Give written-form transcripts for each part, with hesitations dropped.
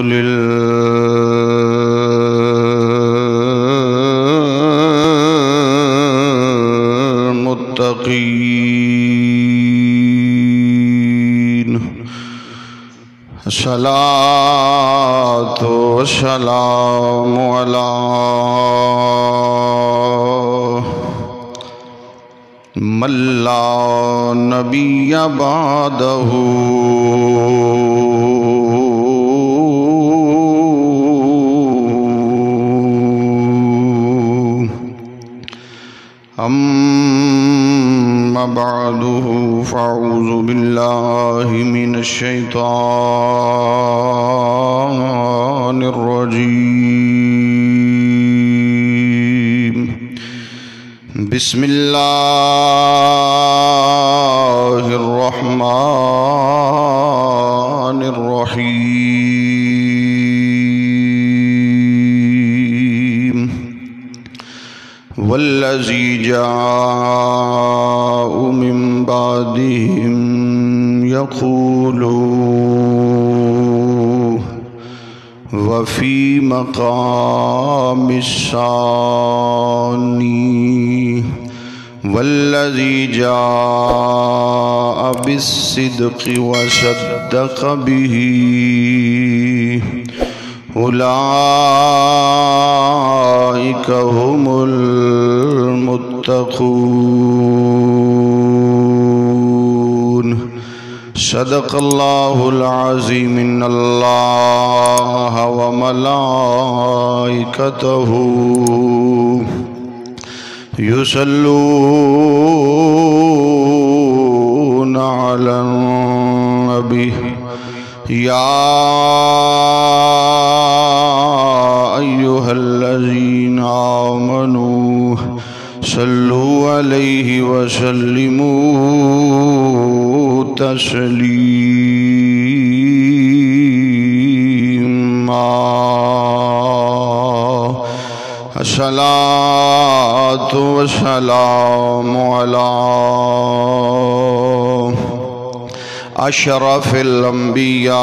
للمتقين الصلاة والسلام على من لا نبي بعده أما بعده فأعوذ بالله من الشيطان الرجيم بسم الله الرحمن الرحيم والذي جاء من بعدهم يقولون وفي مقام الثاني والذي جاء بالصدق وصدق به أولئك هم المتقون صدق الله العظيم إن الله وملائكته يصلون على النبي يا أيها الذين آمنوا صلوا عليه وسلموا تسليما الصلاة والسلام على أشرف الأنبياء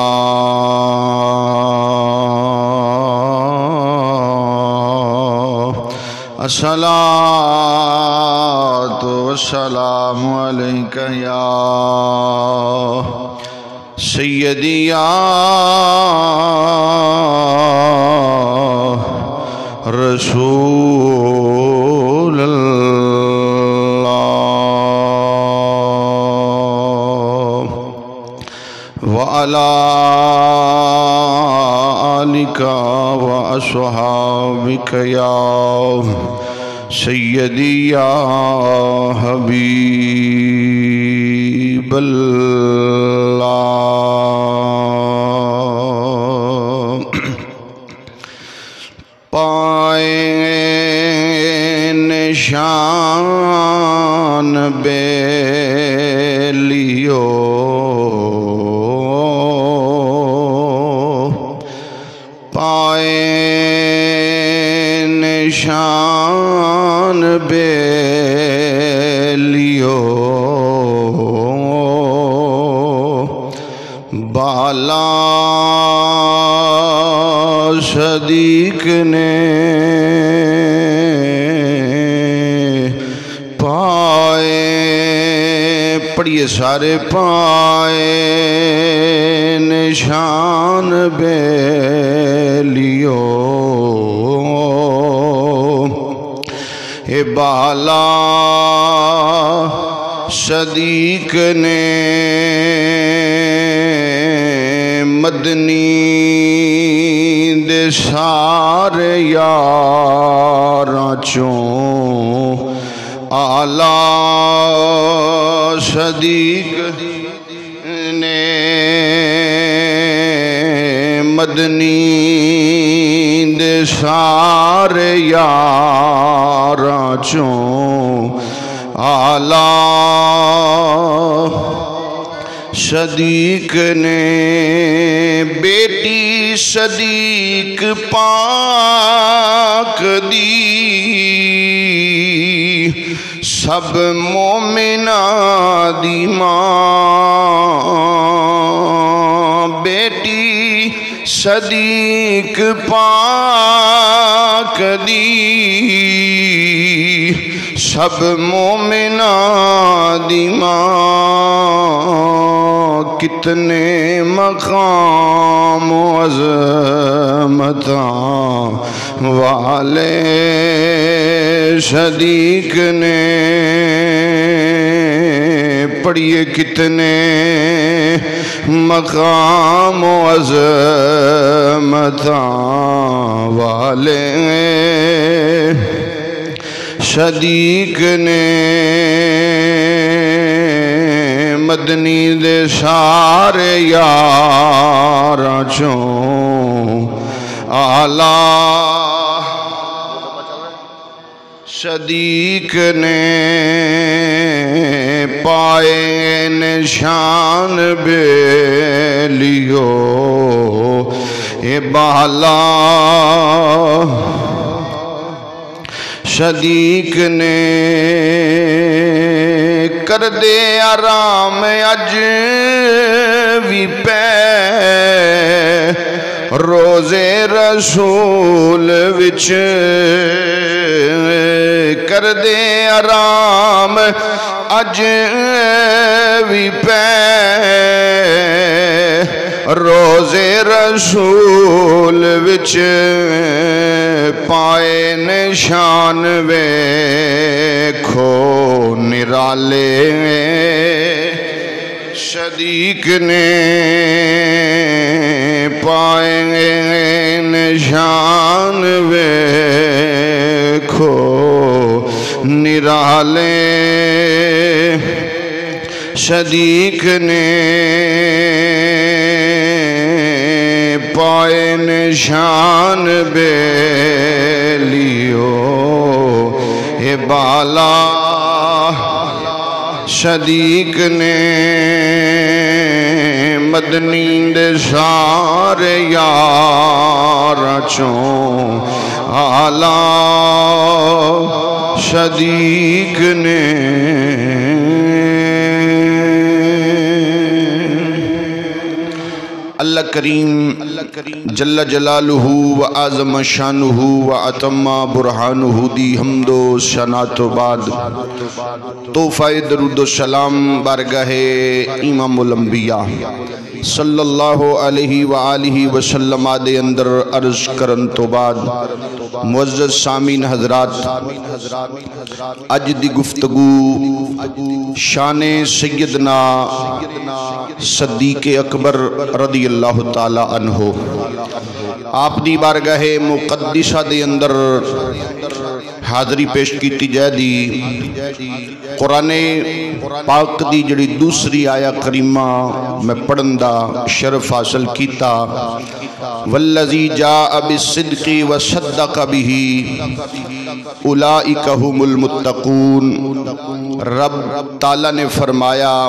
الصلاة والسلام عليك يا سيدي يا رسول الله وعلى آلك وأصحابك يا سيدي يا حبيب الله پائے نشان بیلیو پائے نشان بیلیو بالا صدیق نے پائے پڑھیے سارے پائے نشان بیلیو اے بالا صدیق نے مدنی دے سارے یاراں چوں آلہ صدیق نے مدنی دے سارے یاراں چوں آلہ صدیق نے بیٹی صدیق پاک دی سب مومنہ دی ماں بیٹی صدیق پاک دی سب مومنان دی ماں کتنے مقام و عظمتاں والے صدیق نے پڑھیے کتنے مقام و عظمتاں والے صدیق نے مدنی دے سارے یاراں چوں آلہ صدیق نے پائے نشان بیلیو اے بالا صدیق نے کر دے آرام اج وی پے روزے رسول وچ کر دے آرام اج وی پے روزے رسول وچ پائے نشان ویکھو نرالے صدیق نے پائے نشان ویکھو نرالے صدیق نے پائے نشان بیلیو اے بالا صدیق نے مدنی دے سارے یاراں چوں آلہ صدیق نے اللہ کریم جل جلالہ و اعظم شانہ و اتم برہانہ دی حمد و ثنا تو بعد تحفہ درود و سلام بارگاہ امام الانبیاء صلی اللہ علیہ وآلہ وسلم دے اندر عرض کرن تو بعد معزز سامعین حضرات اج دی گفتگو شان سیدنا صدیق اکبر رضی اللہ تعالی عنہ آپ دی بارگاہ مقدسہ دے اندر حاضری پیش کیتی جائے دی قرآن پاک دی جڑی دوسری آیا کریمہ میں پڑھندہ شرف حاصل کیتا والذی جاء بالصدق وصدق به اولئک هم المتقون رب تعالیٰ نے فرمایا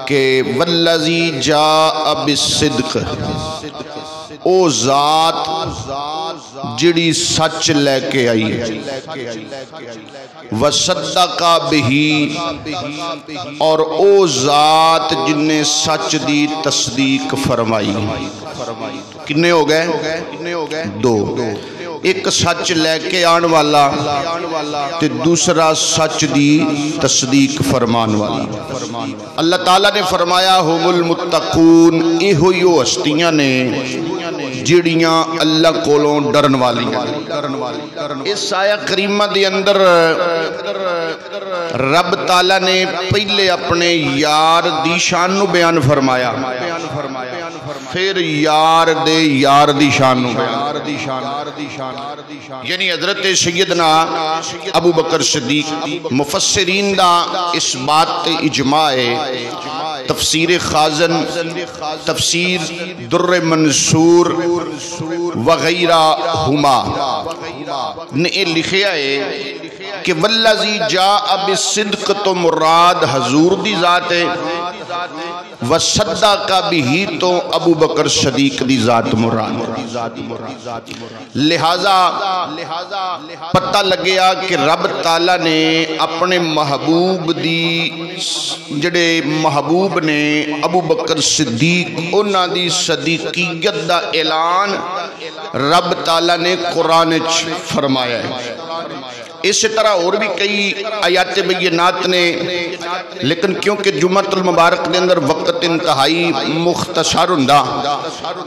کہ والذی جاء بالصدق او ذات جڑی سچ لے کے آئی وصدق بہی اور او ذات جن نے سچ دی تصدیق فرمائی کنے ہو گئے دو ایک سچ لے کے آن والا تے دوسرا سچ دی تصدیق فرمان والا اللہ تعالیٰ نے فرمایا ہم المتقون اے ہوئیو ہستیاں نے جڑیاں اللہ کولوں ڈرن والی اس آیہ کریمہ دی اندر رب تعالیٰ نے پہلے اپنے یار دی شان نو بیان فرمایا پھر یار دے یار دی شان نو یعنی حضرت سیدنا ابو بکر صدیق مفسرین دا اس بات تے اجماع تفسیر خازن تفسیر در منصور وغیرہ ہما نے لکھیا ہے کہ والذی جاء بالصدق تو مراد حضور دی ذات ہے وصدق بہ تو ابو بکر صدیق دی ذات مراد، لہذا پتہ لگیا کہ رب تعالیٰ نے اپنے محبوب دی جڑے محبوب نے ابو بکر صدیق انہاں دی صدیقیت دا اعلان رب تعالیٰ نے قرآن فرمایا ہے۔ اسی طرح اور بھی کئی آیات بینات نے، لیکن کیونکہ جمعۃ المبارک دے اندر وقت انتہائی مختصر ہوندا،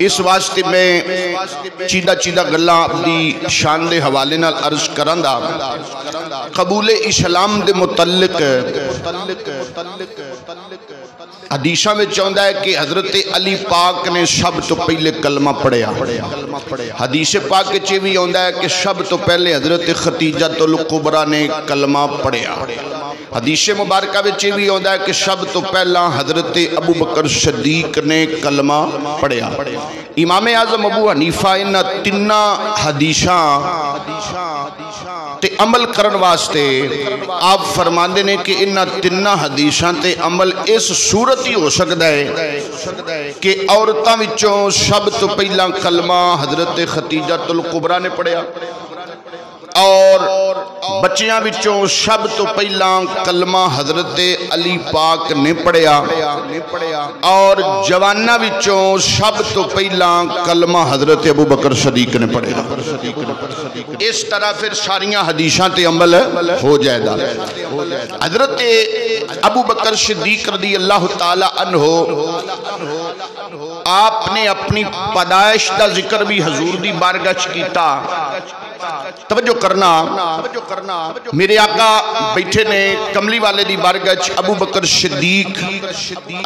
اس واسطے میں چیدہ گلاں اپنی شان دے حوالے نال عرض کراندا۔ قبول اسلام دے متعلق حدیثاں میں چاہتا ہے کہ حضرت علی پاک نے سب تو پہلے کلمہ پڑھیا۔ حدیث پاک چ بھی آتا ہے کہ سب تو پہلے حضرت خدیجہ الکبریٰ نے کلمہ پڑھیا۔ حدیث مبارکہ میں چ بھی آتا ہے کہ سب تو پہلا حضرت ابو بکر صدیق نے کلمہ پڑھیا۔ امام اعظم ابو حنیفہ ان تیناں حدیثاں تے عمل کرن واسطے آپ فرماندے نے کہ انہاں تیناں حدیثاں تے عمل اس صورت ہی ہو سکتا ہے کہ عورتاں وچوں سب تو پہلا کلمہ حضرت خدیجہ الکبریٰ نے پڑھیا، اور بچیاں وچوں سب تو پہلا کلمہ حضرت علی پاک نے پڑھیا، اور جواناں وچوں سب تو پہلا کلمہ حضرت ابو بکر صدیق نے پڑھیا۔ اس طرح پھر ساریاں حدیثاں تے عمل ہو جائے گا۔ حضرت ابو بکر صدیق رضی اللہ تعالی عنہ آپ نے اپنی پیدائش دا ذکر بھی حضور دی بارگاہ کیتا۔ توجہ کرنا، میرے آقا بیٹھے نے کملی والے دی بارگاہ ابو بکر صدیق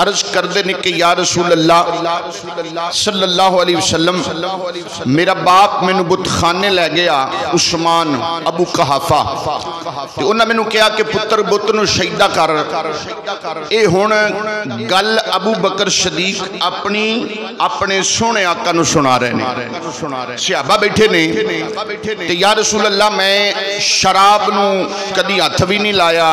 عرض کردے نے کہ یا رسول اللہ صلی اللہ علیہ وسلم، میرا باپ میں نو بت خانے لے گیا، عثمان ابو قحافہ، تو انہوں نے میں نو کہا کہ پتر بت نو شہیدہ کر۔ اے ہون گل ابو بکر صدیق اپنے سونے آقا نو سنا رہے نے۔ صحابہ بیٹھے نے کہ یا رسول اللہ میں شراب نو کدی ہاتھ بھی نہیں لایا،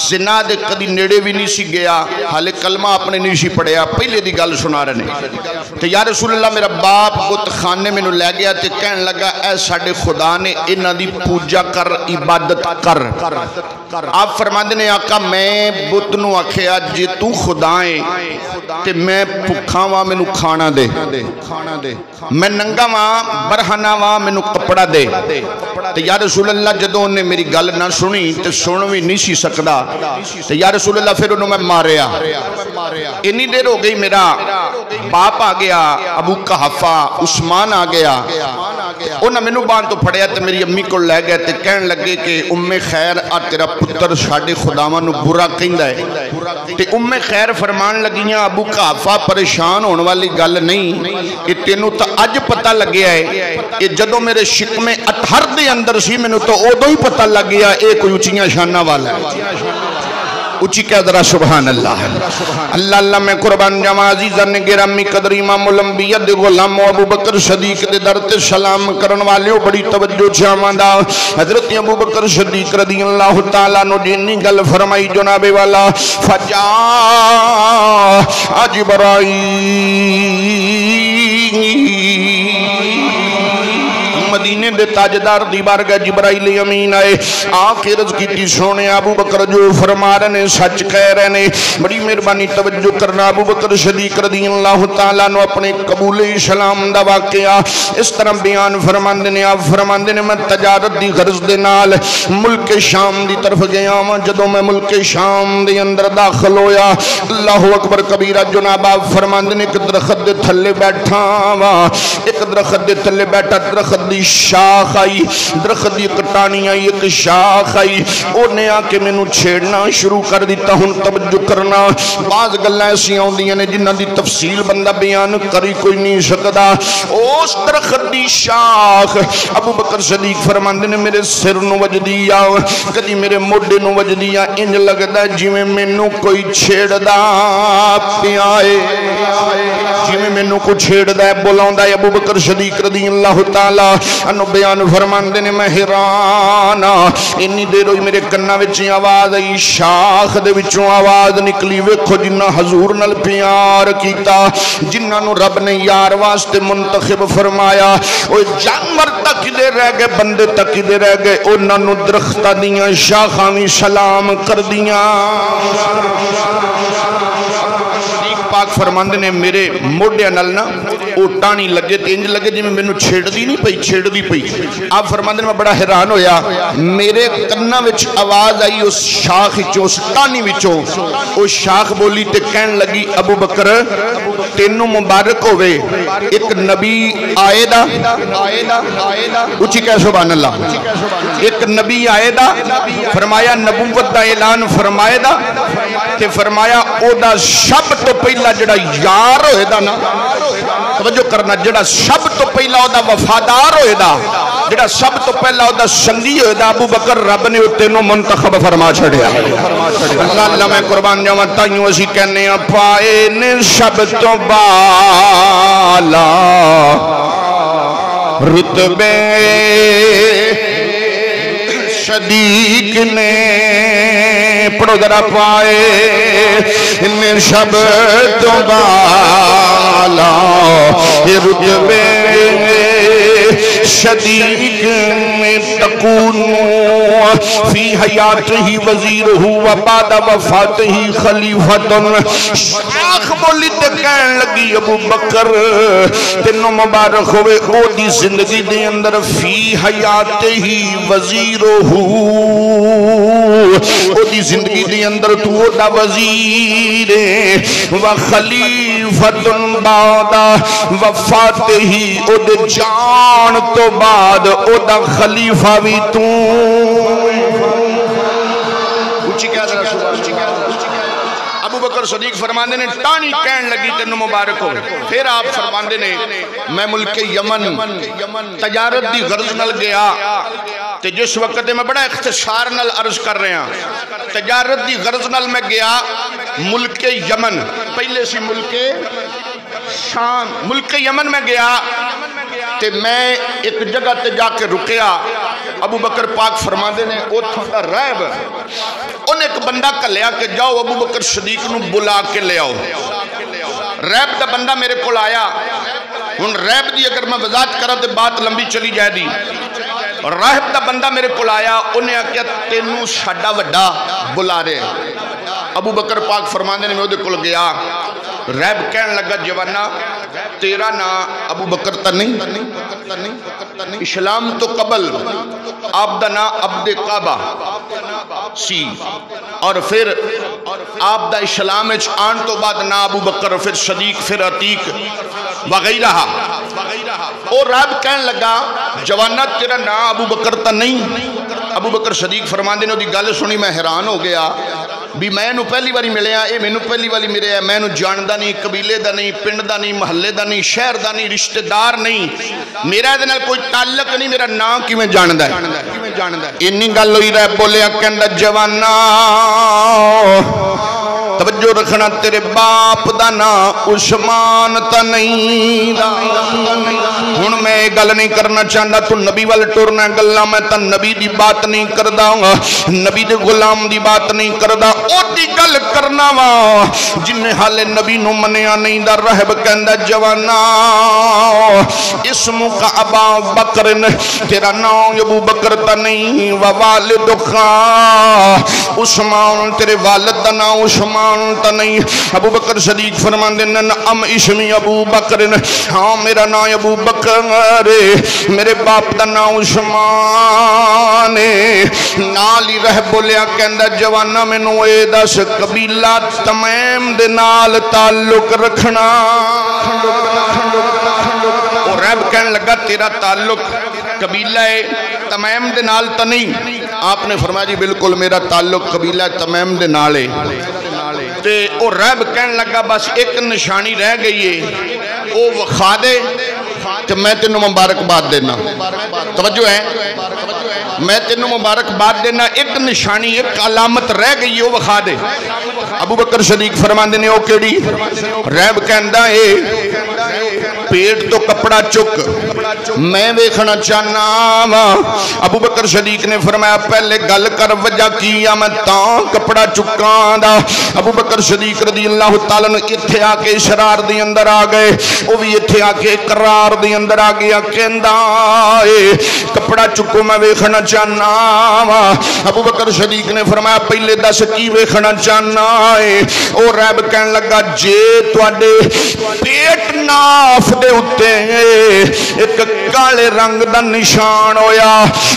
زنا دے کدی نیڑے بھی نہیں سی گیا، حالے کلمہ اپنے نہیں سی پڑھیا، پہلے دی گل سنا رہے نے۔ تو یا رسول اللہ میرا باپ بت خانے میں نو لے گیا تے کہنے لگا اے ساڑے خدا نے انہاں دی پوجا کر، عبادت کر۔ آپ فرماندے نے آقا میں بت نو آکھیا جے تو خدا ہے تے میں بھکھا وا مینوں کھانا دے، میں ننگا وا برہنا وا مینوں کپڑا دے۔ تو یا رسول اللہ جدوں نے میری گل نہ سنی تے سن بھی نہیں سی سکدا، تو یا رسول اللہ پھر انہوں میں ماریا۔ اتنی دیر ہو گئی، میرا باپ آ گیا، ابو قحافہ عثمان آ گیا، انہوں نے بان تو پھڑیا تے میری امی کو لے گئے تے کہنے لگے کہ ام خیر آ تیرا پتر ساڑے خداواں نو برا کہندا ہے۔ تے ام خیر فرمان لگیاں ابو قحافہ پریشان ہونے والی گل نہیں، کہ تینوں تو اج پتہ لگیا ہے، کہ جدوں میرے شکم اطہر دے اندر سی مینوں تو ادوں ہی پتہ لگ گیا اے کوئی اونچیاں شاناں والا ہے۔ اچھی کہہ ذرا سبحان اللہ۔ اللہ اللہ میں قربان جاواں عزیزان گرامی قدر امام الانبیاء دے غلام ابو بکر صدیق دے در تے سلام کرن والیو بڑی توجہ چاواں دا۔ حضرت ابو بکر صدیق رضی اللہ تعالیٰ عنہ جنی گل فرمائی جناب والا، فجاء جبرائیل مدینے دے تاجدار دی بارگاہ جبرائیل امین آئے، آخر عرض کی سونے ابو بکر جو فرما رہے نے سچ کہہ رہے نے، بڑی مہربانی توجہ کرنا۔ ابو بکر صدیق رضی اللہ تعالیٰ نے اپنے قبول اسلام دا واقعہ اس طرح بیان فرماندے نے، آپ فرماندے نے میں تجارت دی غرض دے نال ملک شام دی طرف گیا ہوں، جدوں میں ملک شام دے اندر داخل ہویا، اللہ اکبر کبیرہ، جناب آپ فرماندے نے ایک درخت دے تھلے بیٹھا ہوا، ایک درخت دے تھلے بیٹھا، درخت دی شاخ آئی، درخت دی کٹانی آئی، ایک شاخ آئی، انہیں آ کے مینوں چھیڑنا شروع کر دیتا ہوں۔ توجہ کرنا، بعض گلاں ایسی آندیاں نے جنہاں دی تفصیل بندہ بیان کری کوئی نہیں سکدا۔ اس درخت دی شاخ ابو بکر صدیق فرماندے نے میرے سر نو وجدی آ، کدی میرے موڈے نو وجدی آ، انج لگدا جویں مینوں کوئی چھیڑدا پیا ہے، جویں مینوں کوئی چھیڑدا ہے، بلاوندا ہے۔ ابو بکر صدیق رضی اللہ تعالی انو بیان فرماندے نے میں حیران انی دیر ہوئی میرے کنا وچ آواز آئی شاخ دے وچوں آواز نکلی ویکھو جنہ حضور نال پیار کیتا جنہاں نو رب نے یار واسطے منتخب فرمایا او جانور تک دے رہ گئے بندے تک دے رہ گئے انہاں نو درختاں دیاں شاخاں وی سلام کر دیاں پاک فرماندے نے میرے موڈے نال نا او ٹانی لگے تے انج لگے جی میں چھیڑ دی نہیں پئی چھیڑ دی پئی آپ فرماندے نے میں بڑا حیران ہویا میرے کنا وچ آواز آئی اس شاخ وچوں اس ٹانی وچوں او شاخ بولی تے کہن لگی ابو بکر تینوں مبارک ہوئے ایک نبی آئے دا اچھی کہہ سبحان اللہ ایک نبی آئے دا فرمایا نبوت دا اعلان فرمائے دا تے فرمایا او دا سب تو پہلا جڑا یار ہوئے دا نا توجہ کرنا جڑا سب تو پہلا او دا وفادار ہوئے دا جڑا سب تو پہلا او دا سنگی ہوئے دا ابو بکر رب نے تینوں منتخب فرما چھڑیا اللہ میں قربان جاواں تائیوں اسی کہنے ہیں پائے نے سب تو بالا رتبے صدیق نے پڑھو ذرا پائے ان شب تو بالا رتبے صدیق میں تکون فی حیات ہی وزیر ہوا بعد وفات ہی خلیفت شاخ بولی تے کہن لگی ابو بکر تینوں مبارک ہوئے او دی زندگی دے اندر فی حیات ہی وزیر ہو او دی زندگی دے اندر تو دا وزیر و خلیفت بعد وفات ہی او دے جان تو بعد او دا خلیفہ بھی تو اچھی کہہ رہا ابو بکر صدیق فرماندے نے ٹانی کہن لگی تینوں مبارک ہو پھر آپ فرماندے نے میں ملک یمن تجارت دی غرض نال گیا تے جس وقت میں بڑا اختصار نال عرض کر رہے ہیں تجارت دی غرض نال میں گیا ملک یمن پہلے سی ملک شام ملک یمن میں گیا تے میں ایک جگہ تے جا کے رکیا ابو بکر پاک فرماندے نے او تھوڑا ریب انہیں ایک بندہ کا لیا کہ جاؤ ابو بکر صدیق نو بلا کے لے آؤ ریب دا بندہ میرے کو آیا ان ریب دی اگر میں وضاحت کرا تے بات لمبی چلی جائے دی ریب دا بندہ میرے کو آیا انہیں آکیا تینوں ساڈا وڈا بلا رہے ابو بکر پاک فرماندے نے میں دے کول گیا ریب کہن لگا جوانا تیرا نا ابو بکر تا نہیں اسلام تو قبل آپ دا نا عبد کعبہ سی اور پھر آپ دا اسلام آن تو بعد نا ابو بکر پھر صدیق پھر عتیق وغیرہ اور ریب کہن لگا جوانا تیرا نا ابو بکر تا نہیں ابو بکر صدیق فرماندے نے دی گل سنی میں حیران ہو گیا بھی میں نو پہلی باری ملے ہیں اے میں نو پہلی باری ملے ہیں میں نو جاندہ نہیں قبیلے دا نہیں پنڈ دا نہیں محلے دا نہیں شہر دا نہیں رشتہ دار نہیں میرا دے نال کوئی تعلق نہیں میرا نام کی میں جاندہ ہے انہی گل ہوئی رہے بولے اکندہ جوانا توجہ رکھنا تیرے باپ دا نا عثمان تا نہیں ہن میں گل نہیں کرنا چاہتا تو نبی وال ٹرنا گلا میں تا نبی دی بات نہیں کردا نبی دے غلام دی بات نہیں کردا او دی گل کرنا وا جن حال نبی نو منیا نہیں دا رہب کہندا جوانا اسم کا ابا بکر تیرا نام ابو بکر تا نہیں و والد کا عثمان تیرے والد دا نام عثمان تا نہیں ابو بکر صدیق فرماندے ام اسمی ابو بکر ہاں میرا نام ابو بکر میرے باپ دا نام عثمان نالی رہ بولیا کہندہ جوانا میں نو اے دس قبیلہ تمیم دے نال تعلق رکھنا اور ریب کہنے لگا تیرا تعلق قبیلہ تمیم دے نال تا نہیں آپ نے فرمایا جی بالکل میرا تعلق قبیلہ تمیم دے نالے تے او ریب کہنے لگا بس ایک نشانی رہ گئی ہے او وخا دے کہ میں تینوں مبارک بات دینا توجہ ہے میں تینوں مبارک بات دینا ایک نشانی ایک علامت رہ گئی ہے وہ وخا دے ابو بکر صدیق فرماندے نے او کیڑی ریب کہندہ ہے پیٹ تو کپڑا چک میں ویکھنا چاہنا وا۔ ابو بکر صدیق نے فرمایا پہلے گل کر وجہ کی آ میں تاں کپڑا چکاں دا۔ ابو بکر صدیق رضی اللہ تعالیٰ نے اتھے آ کے اشرار دی اندر آ گئے، وہ بھی اتھے آ کے اقرار دی اندر آ گیا کہندا اے کپڑا چکو میں ویکھنا چاہنا وا۔ ابو بکر صدیق نے فرمایا پہلے دس کی ویکھنا چاہنا اے؟ او ریب کہن لگا جے تواڈے پیٹ ناف دے اُتے ایک کالے رنگ دا نشان ہویا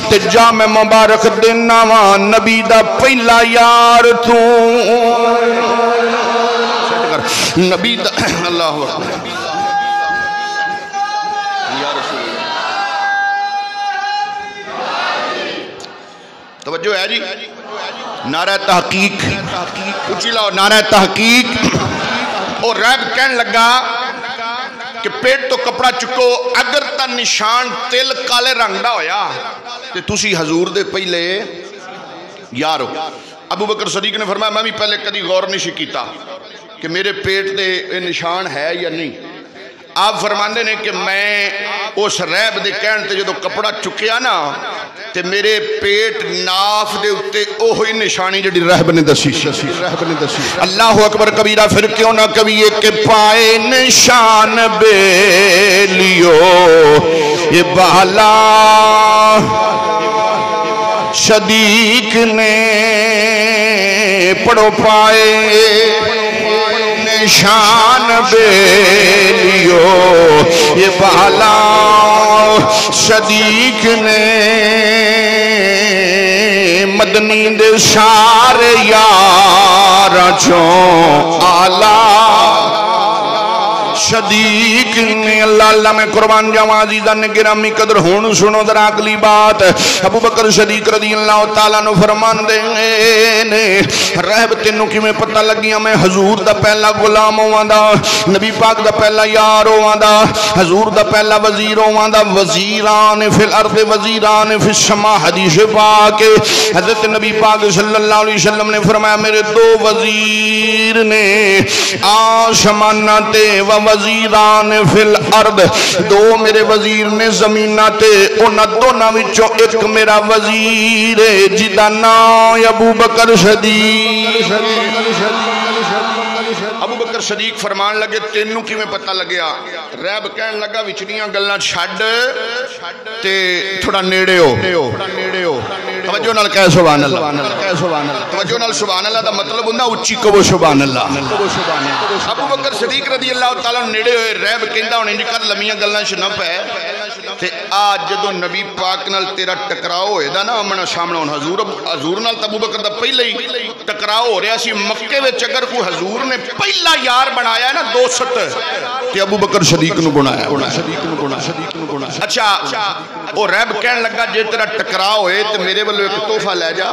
تے جامع مبارک دینا وا نبی دا پہلا یار تو نبی دا اللہ اکبر یا رسول توجہ ہے جی، نعرہ تحقیق اچھی لاؤ، نعرہ تحقیق۔ اور ریب کہن لگا کہ پیٹ تو کپڑا چکو اگر تا نشان تل کالے رنگ دا ہویا تے تسی حضور دے پہلے یارو۔ ابو بکر صدیق نے فرمایا میں بھی پہلے کدی غور نہیں کیتا کہ میرے پیٹ دے نشان ہے یا نہیں۔ آپ فرماندے نے کہ میں اس ریب دے کہن تے جدو کپڑا چکیا نا تے میرے پیٹ ناف دے اتے اوہی نشانی جڑی رہب نے دسی۔ اللہ اکبر کبیرہ پھر کیوں نہ کبھی ایک پائے نشان بے لیو یہ بالا صدیق نے پڑھو پائے نشان بے لیو یہ بالا صدیق نے مدنی دے سارے یار چوں آلہ صدیق نے۔ اللہ اللہ میں قربان جاواں عزیزان گرامی قدر ہون سنو ذرا اگلی بات۔ ابو بکر صدیق رضی اللہ تعالیٰ نے فرمان دے نے رہب تینوں کی میں پتہ لگیا میں حضور دا پہلا غلام ہواں دا، نبی پاک دا پہلا یار ہواں دا، حضور دا پہلا وزیر ہواں دا۔ وزیران فی الارض وزیران فی السماء حدیث پاک حضرت نبی پاک صلی اللہ علیہ وسلم نے فرمایا میرے دو وزیر نے آسماناں تے وزیران فی الارض، دو میرے وزیر نے زمینہ تے انہاں دونوں وچوں ایک میرا وزیر ہے جدا نام ابو بکر صدیق۔ ابو بکر صدیق فرمان لگے تینوں کی میں پتہ لگیا؟ ریب کہن لگا وچڑیاں گلاں چھڈ تے تھوڑا نیڑے ہو۔ توجہ نال کہہ سبحان اللہ، توجہ نال سبحان اللہ دا مطلب ہوندا اچھی کہو سبحان اللہ۔ ابو بکر صدیق رضی اللہ تعالیٰ نیڑے ہوئے، ریب کہندا ہن انج کر لمیاں گلاں چ نہ پے تے آج جدوں نبی پاک نال تیرا ٹکراؤ ہوئے دا نا آمنا سامنا ہن حضور نال ابو بکر دا پہلے ہی ٹکراؤ ہو رہا سی۔ مکے وچ اگر کوئی حضور نے پہلا یار بنایا ہے نا دوست تے ابو بکر صدیق نو بنایا۔ اچھا وہ ریب کہن لگا جے تیرا ٹکراؤ ہوئے تے میرے والو ایک تحفہ لے جا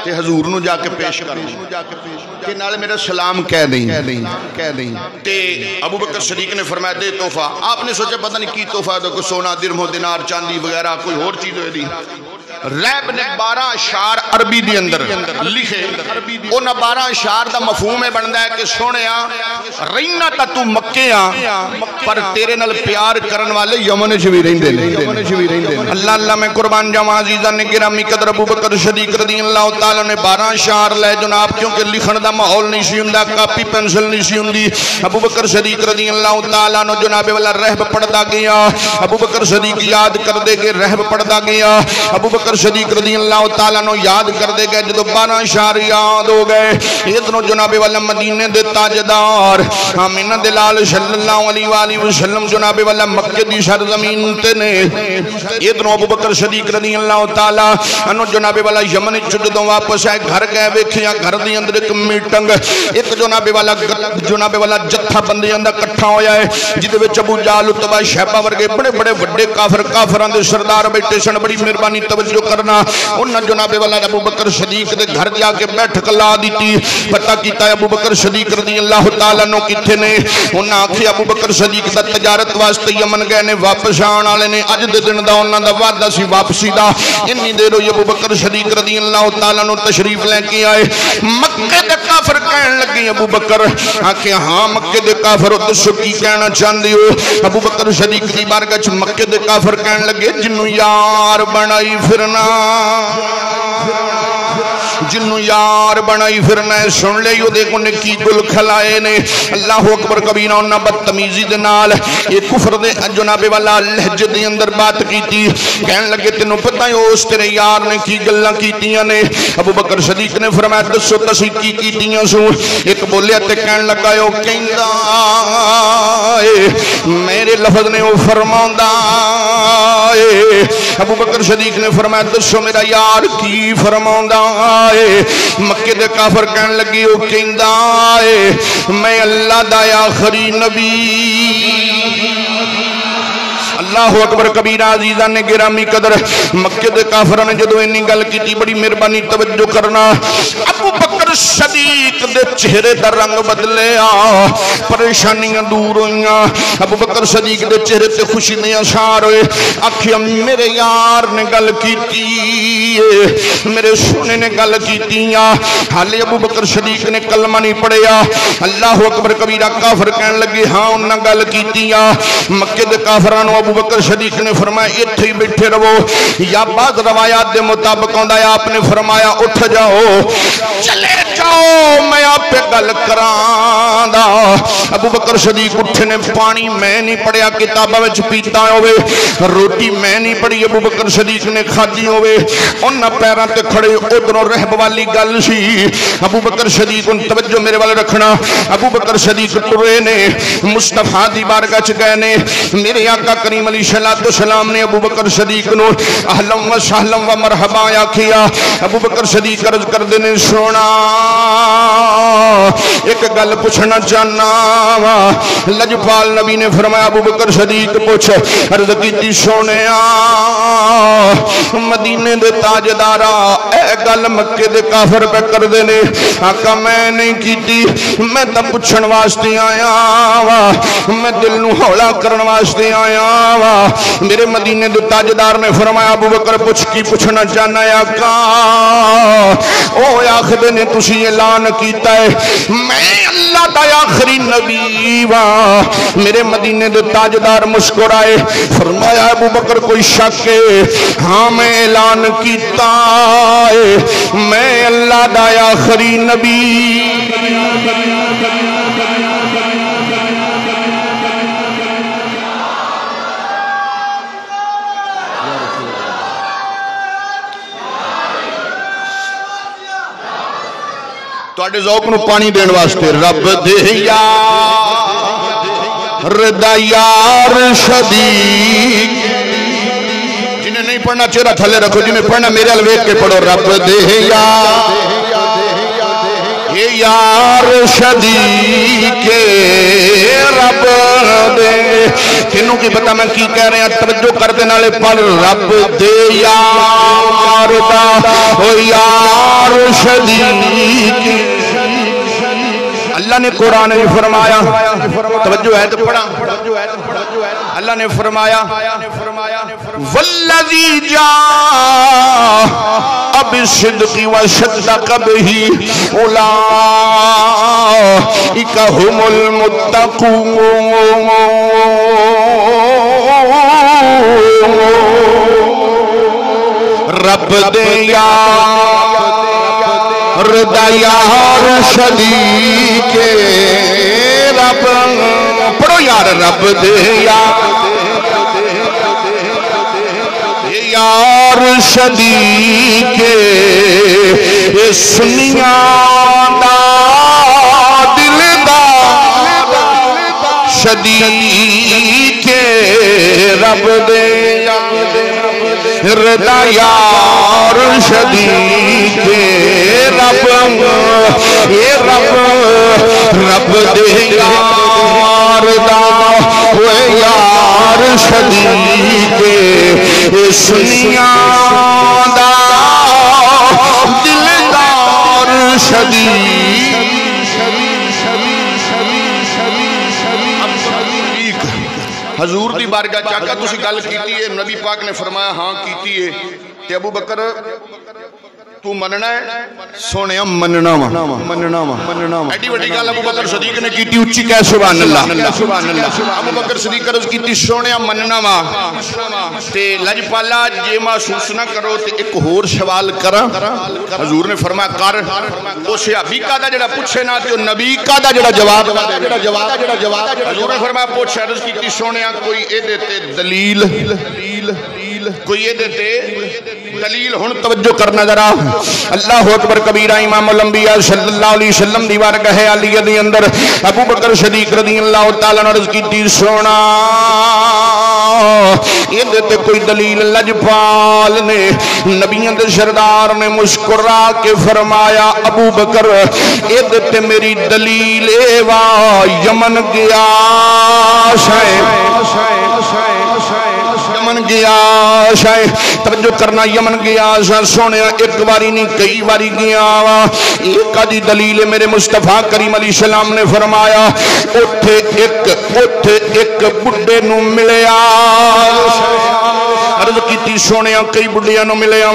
تے حضور نو جا کے پیش کر کہ نال میرا سلام کہہ دیں۔ تے ابو بکر صدیق نے فرمایا دے تحفہ۔ آپ نے سوچا پتہ نہیں کی تحفہ ہے، کوئی سونا درہم و دینار چاندی وغیرہ کوئی اور چیز ہوئی دی۔ ریب نے 12 اشعار عربی دی اندر لکھے، انہاں 12 اشعار دا مفہوم ہے بندا ہے کہ سونیا رہنا تا تو مکے پر تیرے نال پیار کرن والے یمن وچ وی رہندے نے۔ اللہ اللہ میں قربان جاواں عزیزان گرامی قدر ابو بکر صدیق رضی اللہ تعالی نے 12 اشعار لے جناب، کیونکہ لکھن دا ماحول نہیں سی ہوندا، کاپی پینسل نہیں سی ہوندی۔ ابو بکر صدیق رضی اللہ تعالی نے جناب والا رہب پڑھدا گیا، ابو بکر صدیق یاد کر دے کے رہب پڑھدا گیا، ابو بکر صدیق رضی اللہ تعالیٰ نو یاد کر دے گئے۔ جدو 12 اشعار یاد ہو گئے ادھروں جناب والا مدینے دے تاجدار آمینہ دلال صلی اللہ علیہ وآلہ وسلم جناب والا مکہ دی سرزمین تے نے، ادھروں ابو بکر صدیق رضی اللہ تعالیٰ انو جناب والا یمن جدوں واپس آئے گھر گئے ویکھیا گھر دی اندر ایک میٹنگ، ایک جناب والا جتھا بندے اندر کٹھا ہویا ہے جدے وچ ابو جہل اتبا شیبہ ورگے بڑے بڑے وڈے کافران دے سردار بیٹھے سن۔ بڑی مہربانی توجہ توجہ کرنا انہاں جناب والا ابو بکر صدیق دے گھر جا کے بیٹھک لا دیتی پتہ کیتا ابو بکر صدیق رضی اللہ تعالیٰ عنہ کتھے نے انہاں آکھیا ابو بکر صدیق دا تجارت واسطے یمن گئے نے واپس آن والے نے اج دے دن دا انہاں دا وعدہ سی واپسی دا انی دیر ہوئی ابو بکر صدیق رضی اللہ تعالیٰ عنہ تشریف لے کے آئے مکے دے کافر کہن لگے ابو بکر آکھیا ہاں مکے دے کافر دسو کی کہنا چاہندے ہو ابو بکر صدیق دی بارگاہ وچ مکے دے کافر کہن لگے جنوں یار بنائی پھرنا جنوں یار بنائی پھرنا ہے سن لے یو دیکھو نے کی گل کھلائے نے اللہ اکبر کبیرہ انہاں بدتمیزی دے نال یہ کفر دے جناب والا لہجے دے اندر بات کیتی کہن لگے تینوں پتہ ہے اس تیرے یار نے کی گلاں کیتیاں نے ابو بکر صدیق نے فرمایا دسو تسی کی کیتیاں سو ایک بولیا تے کہن لگا او کہندا میرے لفظ نے او فرماوندا ابو بکر صدیق نے فرمایا دسو میرا یار کی فرماوندا مکے دے کافر کہن لگی او کہندا میں اللہ دا آخری نبی اللہ اکبر کبیرہ عزیزان نے گرامی قدر مکے دے کافران نے جدو انہی گل کی تھی بڑی مہربانی توجہ کرنا ابو بکر صدیق دے چہرے دا رنگ بدلے پریشانیاں دور ہوئیاں ابو بکر صدیق دے چہرے تے خوشی نے اشار ہوئے آکھیا میرے یار نے گل کی تھی میرے سونے نے گل کی تھی حالی ابو بکر صدیق نے کلمہ نہیں پڑھیا اللہ اکبر کبیرہ کافر کہنے لگے ہاں انہاں گل کی تھی مکے دے کافرانو ابو بکر صدیق نے فرمایا اتھے ہی بیٹھے رہو یا بعض روایات دے مطابق ہوندہ ہے آپ نے فرمایا اٹھ جاؤ چلے جاؤ میں آپ پہ گل کران دا ابو بکر صدیق اٹھے نے پانی میں نہیں پڑھیا کتابہ وچ پیتا ہوئے روٹی میں نہیں پڑھی ابو بکر صدیق نے کھادی ہوئے انہاں پیران تے کھڑے ادھروں رہب والی گل سی ابو بکر صدیق ان توجہ میرے والے رکھنا ابو بکر صدیق ٹرے نے مصطفیٰ دی بارگاہ چ گئے نے میرے آقا کریم علیہ السلام نے ابو بکر صدیق نو اہلم و سہلم و مرحبا یا کیا ابو بکر صدیق عرض کر دینے سونا ایک گل پوچھنا چاہنا لجپال نبی نے فرمایا ابو بکر صدیق پوچھ عرض کیتی سونے مدینے دے تاجدارا اے گل مکے دے کافر پہ کر دینے آقا میں نہیں کیتی میں تا پوچھن واسطے آیا میں دل نو ہولا کرن واسطے آیا میرے مدینے دے تاجدار نے فرمایا ابو بکر پوچھ کی پوچھنا چاہنا ہے آقا او آخدے نے تسی اعلان کیتا ہے میں اللہ دا آخری نبی میرے مدینے دے تاجدار مسکرائے فرمایا ابو بکر کوئی شک ہے ہاں میں اعلان کیتا ہے میں اللہ دا آخری نبی تواڈے ذوق نو پانی دین واسطے رب دے یار دا یار صدیق جنہیں نہیں پڑھنا چہرہ تھلے رکھو جنہیں پڑھنا میرے الویق کے پڑھو رب دے یار صدیق رب دے تینوں کی پتہ میں کی کہہ رہے ہیں توجہ کر دے نالے پڑھ رب دے یار دا یار صدیق اللہ نے قرآن میں فرمایا توجہ ہے تو پڑھا اللہ نے فرمایا والذی جاء بالصدق وصدق به اولئک هم المتقون رب دے دا یار صدیق رب پڑھو یار رب دے یار صدیق سنیاں دا دل دا صدیق رب دے ردا یار صدیق رب رب دے یار دا یار صدیق سنیاں حضور دی بارگاہ چاکا تسی گل کیتی ہے نبی پاک نے فرمایا ہاں کیتی ہے تے ابو بکر تو مننا ہے سونے مننا ایڈی وڈی گل ابو بکر صدیق نے کیتی اچھی کہہ سبحان اللہ ابو بکر صدیق عرض کیتی سونے مننا وا تے لجپالا جے محسوس نہ کرو تے ایک ہور سوال کراں حضور نے فرمایا کر او صحابی کا دا جڑا پوچھے نہ تے نبی کا دا جڑا جواب حضور نے فرمایا پوچھ عرض کیتی سونے کوئی اے دیتے دلیل کوئی اے دیتے دلیل ہن توجہ کرنا ذرا اللہ اکبر کبیرہ امام الانبیاء صلی اللہ علیہ وسلم دی بارگاہ عالیہ دی اندر ابو بکر صدیق رضی اللہ تعالیٰ عنہ عرض کیتی سونا یہ دیتے کوئی دلیل لجپال نے نبیوں دے سردار نے مسکرا کے فرمایا ابو بکر یہ دیتے میری دلیل ایوا یمن گیا یمن گیا شاید توجہ کرنا یمن گیا سونے ایک باری نہیں کئی باری گیا ایک آدھی دلیل میرے مصطفیٰ کریم علیہ السلام نے فرمایا اٹھے ایک بڑھے نو ملیا عرض کیتی سونے کئی بڑھیا نو ملیا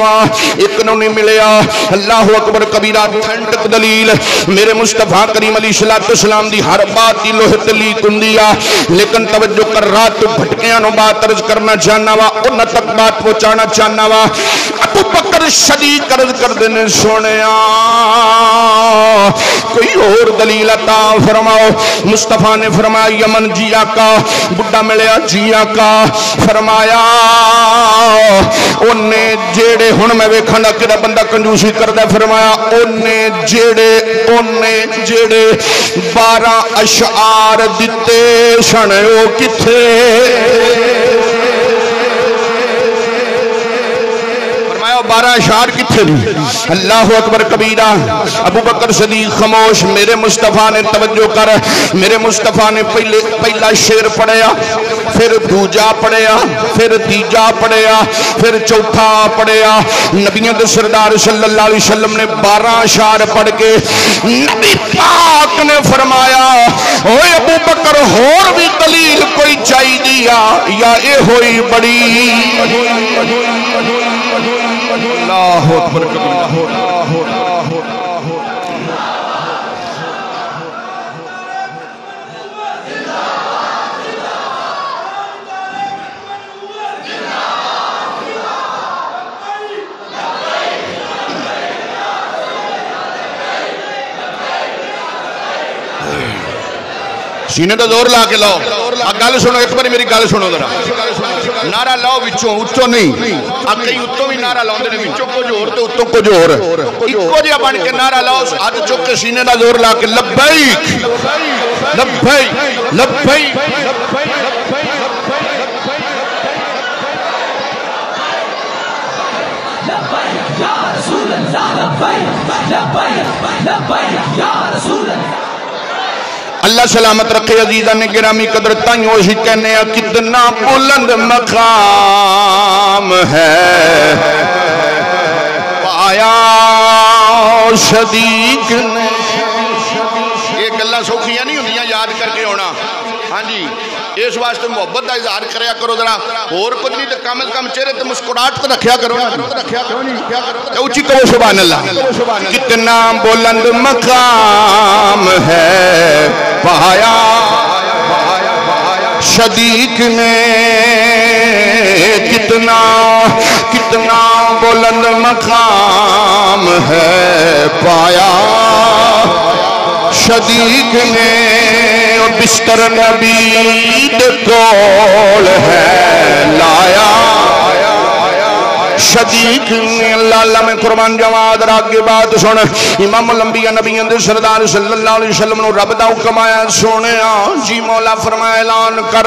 ایک نو نہیں ملیا اللہ اکبر کبیرہ تھنٹک دلیل میرے مصطفیٰ کریم علیہ السلام دی ہر بات دی لوہت لی کندیا لیکن توجہ کر رات بھٹکیاں نو بات عرض کرنا چاہنا وا انہ تک بات پہنچانا چاہنا وا ابو بکر شدید عرض کر دینے سونے کوئی اور دلیل عطا فرماؤ مصطفیٰ نے فرمایا یمن جیا کا بڑھا ملیا جیا کا فرمایا انہیں جیڑے ہن میں ویکھنا کیڑا بندہ کنجوسی کردا فرمایا انہیں جیڑے 12 اشعار دتے سن او کتھے فرمایا 12 اشعار کتھے نہیں اللہ اکبر کبیرہ ابو بکر صدیق خاموش میرے مصطفیٰ نے توجہ کر میرے مصطفیٰ نے پہلا شعر پڑھیا پھر دوجا پڑھیا پھر تیجا پڑھیا پھر چوتھا پڑھیا نبیوں دے سردار صلی اللہ علیہ وسلم نے 12 اشعار پڑھ کے نبی پاک نے فرمایا اوے ابو بکر اور بھی دلیل کوئی چاہی دیا یا اے ہوئی بڑی اللہ اکبر کبیرہ سینے تو زور لا کے لاؤ گل سنو ایک بار میری گل سنو ذرا نعرہ لاؤ وچوں اچوں نہیں کئی اتوں بھی نعرہ لاؤ وچوں کچھ ہور تے اتوں کچھ ہور اکو جہا بن کے نعرہ لاؤ ہاتھ چک کے سینے دا زور لا کے لبیک لبیک لبیک یا رسول اللہ لبیک لبیک لبیک یا رسول اللہ اللہ سلامت رکھے عزیزان گرامی قدر تائیوں اسی کہنے ہیں کتنا بلند مقام ہے پایا صدیق نے ایک اللہ سوکھیاں نہیں ہوندیاں یاد کر کے ہونا ہاں جی اس واسطے محبت کا اظہار کریا کرو ذرا اور کچھ نہیں تو کم از کم چہرے تے مسکراہٹ تو رکھیا کرو اونچی کہو سبحان اللہ کتنا بلند مقام ہے پایا صدیق نے کتنا بلند مقام ہے پایا صدیق نے بستر نبی دے کول ہے لایا صدیق نے اللہ میں قربان جواد راگے بات سن امام الانبیاء نبیوں دے سردار صلی اللہ علیہ وسلم نو رب دا حکم آیا سونے جی مولا فرمایا اعلان کر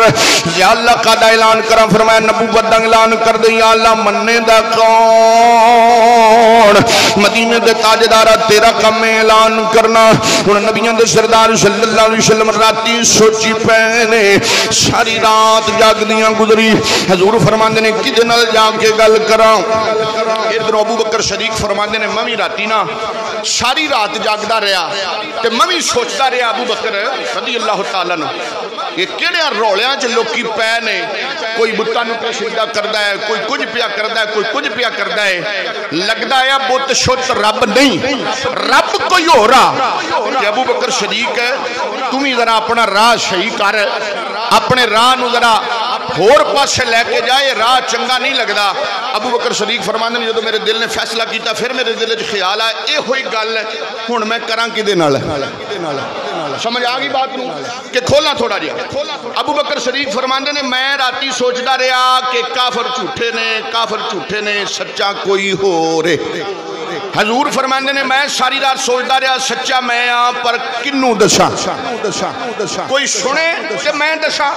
یا اللہ کا دا اعلان کرا فرمایا نبوت دا اعلان کر دے یا اللہ مننے دا کون مدینے دے تاجدارہ تیرا کم اعلان کرنا انہوں نبیوں دے سردار صلی اللہ علیہ وسلم راتی سوچی پہنے ساری رات جاگ دیاں گزری حضور فرمان نے کدے نال جا کے گل کراں ادھر ابو بکر صدیق فرماندے نے میں بھی راتی نا ساری رات جاگدا رہا تے میں بھی سوچدا رہا ابو بکر رضی اللہ تعالیٰ عنہ یہ کیڑے رولیاں چ لوکی پے نے کوئی بتاں نوں سجدہ کردا ہے کوئی کچھ پیا کردا ہے کوئی کچھ پیا کردا ہے لگدا ہے بت شت رب نہیں رب کوئی ہو رہا کہ ابو بکر صدیق تم ہی ذرا اپنا راہ صحیح کر اپنے راہ نو ذرا ہور پاسے لے کے جائے راہ چنگا نہیں لگدا ابو بکر صدیق فرماندے نے جدوں میرے دل نے فیصلہ کیتا پھر میرے دل وچ خیال آیا اے ہوئی گل ہن میں کراں کدے نال سمجھ آ گئی بات نو کہ کھولا تھوڑا جہا ابو بکر صدیق فرماندے نے میں راتی سوچدا رہا کہ کافر جھوٹے نے سچا کوئی ہور حضور فرماندے نے میں ساری رات سوچدا رہا سچا میں ہاں پر کنوں دساں کوئی سنے کہ میں دساں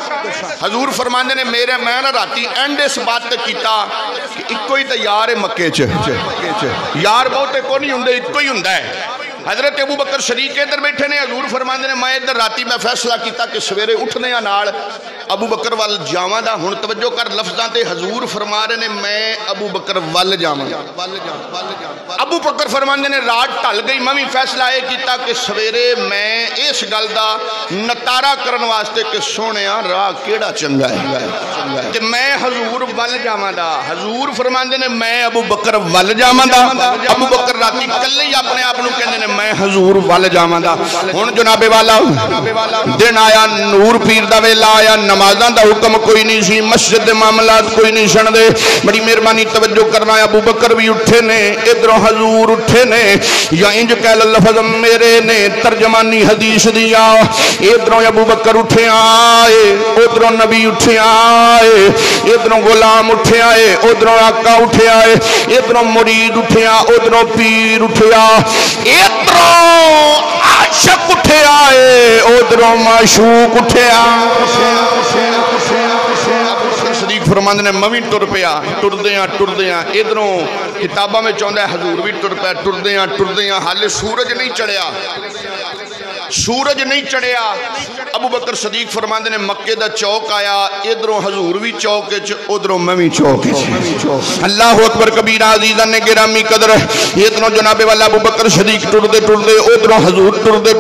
حضور فرماندے نے میرے میں نہ راتی اینڈ اس بات تے کیتا کہ اکو ہی تے یار مکے چ یار بہتے کو نہیں ہوندے اکو ہی ہوندا ہے حضرت ابو بکر صدیق ادھر بیٹھے نے حضور فرماندے نے میں ادھر راتی میں فیصلہ کیتا کہ سویرے اٹھنے نال ابو بکر وال جاواں دا ہن توجہ کر لفظاں تے حضور فرما رہے نے میں ابو بکر وال جاواں ابو بکر فرماندے نے رات ٹل گئی میں بھی فیصلہ یہ کیتا کہ سویرے میں اس گل دا نتارا کرن واسطے کہ سونیا راہ کیڑا چنگا ہے کہ میں حضور وال جاواں دا حضور فرماندے نے میں ابو بکر وال جاواں دا ابو بکر راتی کلے ہی اپنے آپ نوں کہندے نے میں حضور وال جاواں دا ہن جناب والا دن آیا نور پیر دا ویلا آیا نمازاں دا حکم کوئی نہیں سی مسجد دے معاملات کوئی نہیں سن دے بڑی مہربانی توجہ کرنا ابو بکر بھی اٹھے نے ادھروں حضور اٹھے نے یا انج کہہ لفظ میرے نے ترجمانی حدیث دیا ادھروں ابو بکر اٹھے آئے ادھروں نبی اٹھے آئے ادھروں غلام اٹھے آئے ادھروں آقا اٹھے آئے ادھروں مرید اٹھے آئے ادھروں پیر اٹھے آئے ادھروں عاشق اٹھے آئے ادھروں معشوق اٹھے آئے صدیق فرماندے نے میں بھی ٹر پیا ٹردیاں ادھروں کتاباں میں چاہتا ہے حضور بھی ٹر پیا ٹردیاں حالے سورج نہیں چڑھیا ابو بکر صدیق فرماندے نے مکے دا چوک آیا ادھروں حضور بھی چوک ادھروں میں بھی چوک اللہ اکبر کبیرہ عزیزاں نے گرامی قدر ادھروں جناب والا ابو بکر صدیق ٹردے ادھروں حضور ٹردے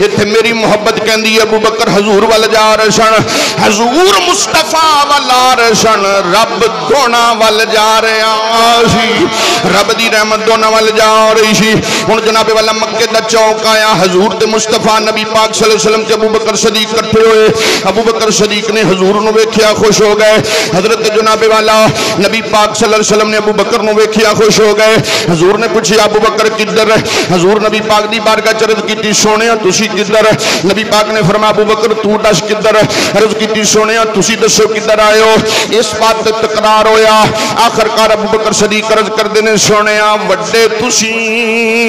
اتھے میری محبت کہندی ابو بکر حضور والا جا رہے سن حضور مصطفیٰ والا رہے سن رب دونا والا جا رہے آسی رب دی رحمت دونا والا جا رہی سی ہن جناب والا مکے دا چوک آیا حضور تے مصطفیٰ نبی پاک صلی اللہ علیہ وسلم تے ابو بکر صدیق کٹھے ہوئے ابو بکر صدیق نے حضور نو ویکھیا خوش ہو گئے حضرت جناب والا نبی پاک صلی اللہ علیہ وسلم نے ابو بکر نو ویکھیا خوش ہو گئے حضور نے پوچھا ابو بکر کدھر حضور نبی پاک دی بارگاہ چ عرض کیتی سونیا تسی کدھر نبی پاک نے فرمایا ابو بکر تو دس کدھر عرض کیتی سونیا تسی دسو کدھر آئے ہو اس بات تے تکرار ہویا آخر کار ابو بکر صدیق عرض کردے نے سونیا وڈے تسی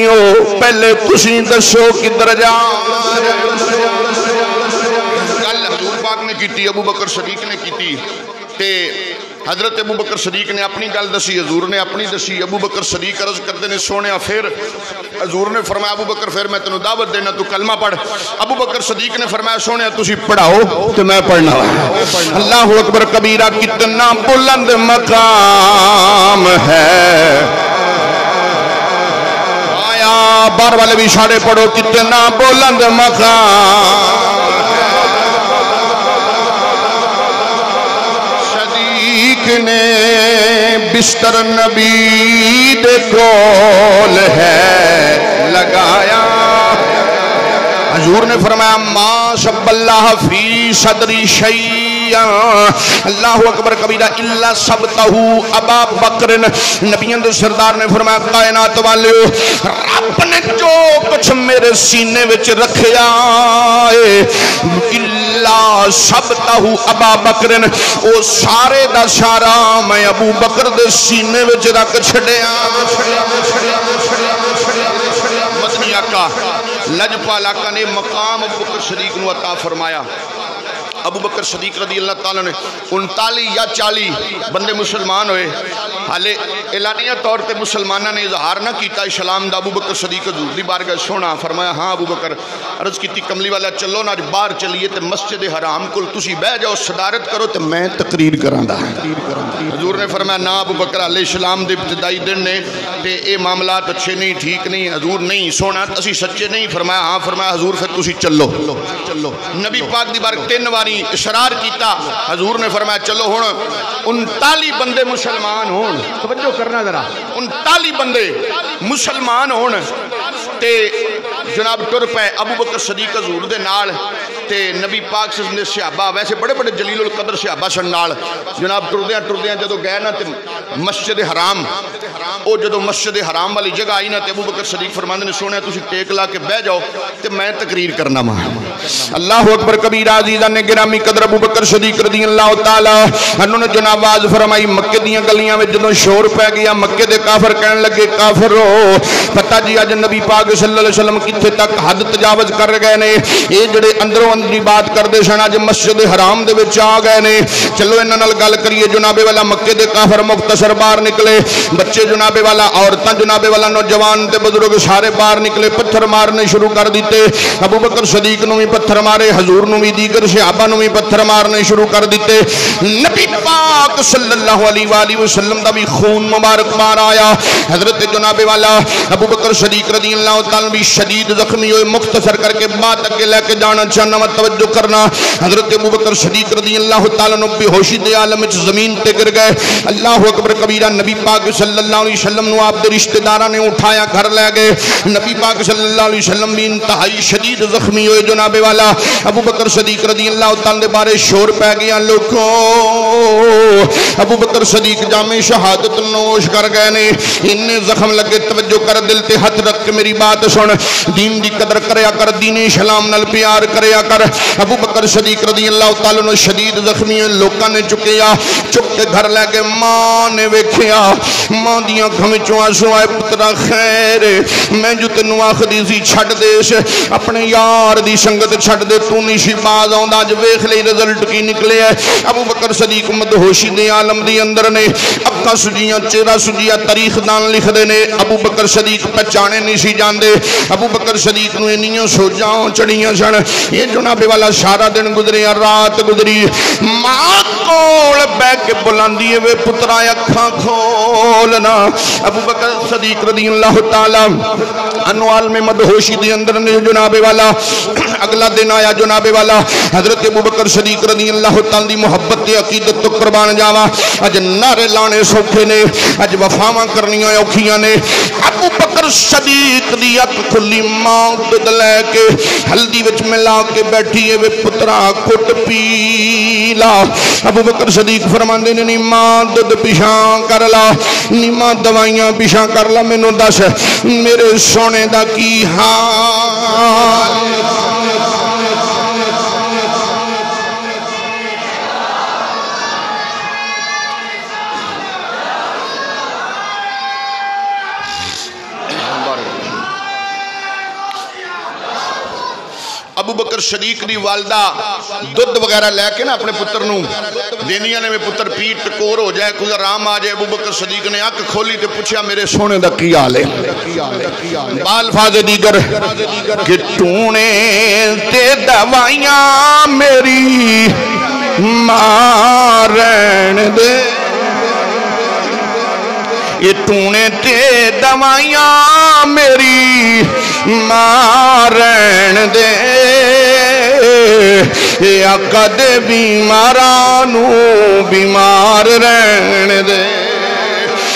ہو پہلے تسی دسو کدھر جا گل حضور پاک نے کیتی ابو بکر صدیق نے کیتی تے حضرت ابو بکر صدیق نے اپنی گل دسی حضور نے اپنی دسی ابو بکر صدیق عرض کرتے نے سونیا پھر حضور نے فرمایا ابو بکر پھر میں تینوں دعوت دینا تو کلمہ پڑھ ابو بکر صدیق نے فرمایا سونیا تسی پڑھاؤ تو میں پڑھنا اللہ اکبر کبیرہ کتنا بلند مقام ہے آیا بار والے بھی اشارے پڑھو کتنا بلند مقام نے بستر نبی دے کول ہے لگایا حضور نے فرمایا ما شب اللہ فی صدری شیئا اللہ اکبر کبیرہ اللہ سبتہو ابا بکر نبیان دے سردار نے فرمایا کائنات والے رب نے جو کچھ میرے سینے وچ رکھیا اللہ سبتہو ابا بکر او سارے دا سارا میں ابو بکر دے سینے وچ رکھ چھڑیا مدنی آقا لجپال آقا نے مقام ابو بکر صدیق نو عطا فرمایا ابو بکر صدیق رضی اللہ تعالیٰ نے 39 یا 40 بندے مسلمان ہوئے. حالے اعلانیہ طور تے مسلمانہ نے اظہار نہ کیتا اسلام دا. ابو بکر صدیق حضور دی بارگاہ سونا فرمایا ہاں ابو بکر. عرض کی کملی والا چلو نا باہر چلیے تے مسجد حرام کل تسی بہ جاؤ صدارت کرو تے میں تقریر کراندا. حضور نے فرمایا نا ابو بکر علیہ السلام دے ابتدائی دن نے تے اے معاملات اچھے نہیں ٹھیک نہیں. حضور نہیں سونا اسی سچے نہیں. فرمایا ہاں. فرمایا حضور پھر تسی چلو. نبی پاک دی بارک 3 واری اشرار کیتا. حضور نے فرمایا چلو ہن 39 بندے مسلمان ہون. توجہ کرنا ذرا 39 بندے مسلمان ہون تے جناب ٹر پے ابو بکر صدیق حضور دے نال تے نبی پاک صلی اللہ علیہ وسلم صحابہ ویسے بڑے بڑے جلیل القدر صحابہ سن نال جناب ٹردیاں جدو گئے نا تے مسجد حرام او جدو مسجد حرام والی جگہ آئی نا تے ابو بکر صدیق فرماندے نے سونے تسی ٹیک لا کے بہ جاؤ تے میں تقریر کرنا وا. اللہ اکبر کبیرہ عزیزاں نے گرامی قدر ابو بکر صدیق رضی اللہ تعالی انہوں نے جناب آواز فرمائی. مکے دیاں گلیاں میں جدو شور پہ گیا مکے دے کافر کہنے لگے کافر ہو پتہ جی اج نبی پاک صلی اللہ علیہ وسلم کتھے تک حد تجاوز کر گئے نے. یہ جڑے اندروں اندری بات کردے سن اج مسجد حرام دے وچ آ گئے نے. چلو انہاں نال گل کریے. جناب والا مکے دے کافر مختصر باہر نکلے. بچے جناب والا عورتاں جناب والا نوجوان تے بزرگ سارے باہر نکلے. پتھر مارنے شروع کر دیتے. ابو بکر صدیق نو بھی پتھر مارے. حضور نو بھی دیگر صحابہ نو بھی پتھر مارنے شروع کر دیتے. نبی پاک صلی اللہ علیہ وآلہ وسلم دا بھی خون مبارک بار آیا. حضرت جناب والا ابو بکر صدیق رضی اللہ تعالیٰ بھی شدید زخمی ہوئے. مختصر کر کے بات اگے لے کے جانا چاہنا و توجہ کرنا. حضرت ابو بکر صدیق رضی اللہ تعالیٰ نے بے ہوشی دے عالم وچ زمین تے گر گئے. اللہ اکبر کبیرہ. نبی پاک صلی اللہ علیہ وسلم نو آپ دے رشتہ داراں نے اٹھایا گھر لے گئے. نبی پاک صلی اللہ علیہ وسلم بھی انتہائی شدید زخمی ہوئے. جناب والا ابو بکر صدیق رضی اللہ تعالیٰ دے بارے شور پہ گیا. لوگوں ابو بکر صدیق جامع شہادت نوش کر گئے نے. انہیں زخم لگے. توجہ کر دل تے ہاتھ رکھ کے میری بات سن. دین دی قدر کریا کر. دین اسلام نال پیار کریا کر. ابو بکر صدیق رضی اللہ تعالیٰ نے شدید زخمی ہوئے. لوکاں نے چکیا چک کے گھر لے کے ماں نے ویکھیا. ماں دیاں اکھاں وچوں آنسو آئے. پترا خیر میں جو تینوں آکھدی سی چھڈ دیس اپنے یار دی سنگت چھڈ دے تو نہیں سی باز آوندا. اج ویکھ لئی رزلٹ کی نکلے ہے. ابو بکر صدیق مدہوشی دے عالم دی اندر نے. اکھاں سجیاں چہرہ سجیا. تاریخ دان لکھ دے نے ابو بکر صدیق پہچانے نہیں سی جاندے. ابو بکر صدیق نو انیاں سوجاں چڑیاں سن. یہ جناب والا سارا دن گزریا رات گزری. ماں کول بیٹھ کے بلاندی ہے وے پترا اکھاں کھولنا. ابو بکر صدیق رضی اللہ تعالی عنہ عالم مدہوشی دے اندر نے جناب والا اگلا دن آیا. جناب والا حضرت ابو بکر صدیق رضی اللہ تعالی دی محبت تے عقیدت تو قربان جاواں. اج نعرے لانے سوکھے نے. اج وفاواں کرنیاں اوکھیاں نے. ابو بکر صدیق دی اک کھلی ماں دودھ لے کے ہلدی وچ ملا کے بیٹھی ہے وے پترا کٹ پی لا. ابو بکر صدیق فرماندے نے نی ماں دودھ پیشاں کر لا. نی ماں دوائیاں پیشاں کر لا. مینوں دس میرے سونے دا کی حال. ابو بکر صدیق دی والدہ دودھ وغیرہ لے کے نا اپنے پتر نو دینیاں نے میں پتر پیٹ ٹکور ہو جائے کوئی رام آ جائے. ابو بکر صدیق نے اک کھولی تے پوچھا میرے سونے دا کی حال ہے. بالفاظ دیگر کہ ٹونے تے دوائیاں میری مارن دے. یہ ٹونے تے دوائیاں میری مارن دے. یہ آقا دے بیمارانو بیمار رہن دے.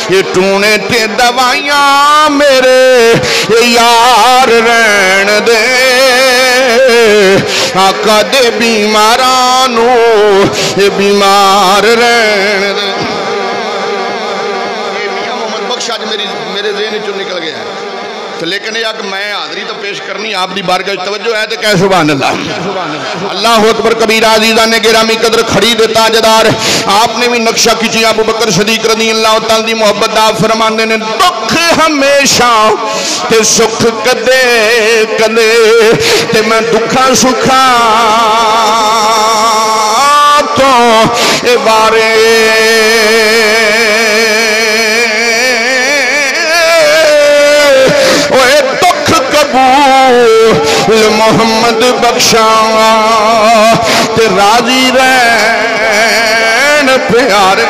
یہ ٹونے تے دوائیاں میرے یار رہن دے. آقا دے بیمارانو بیمار رہن دے. آج میرے ذہن چوں نکل گیا ہے تو لیکن یہ کہ میں حاضری تو پیش کرنی آپ دی بارگاہ توجہ ہے تو کہ سبحان اللہ. اللہ اکبر کبیرہ. عزیزان گرامی قدر کھڑی دے تاجدار آپ نے بھی نقشہ کیجئے. ابو بکر صدیق رضی اللہ تعالی دی محبت آپ فرماندے نے دکھ ہمیشہ تے سکھ کدے کدے تے میں دکھاں سکھاں تو اے بارے اوے دکھ قبول محمد بخشاں تے راضی رہن پیارے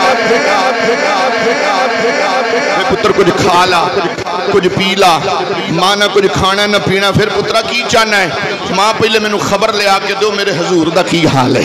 پتر کچھ کھا لا کچھ پی لا ماں نہ کچھ کھانا نہ پینا پھر پترا کی چاہنا ہے ماں پہلے میں خبر لے آ کے دو میرے حضور دا کی حال ہے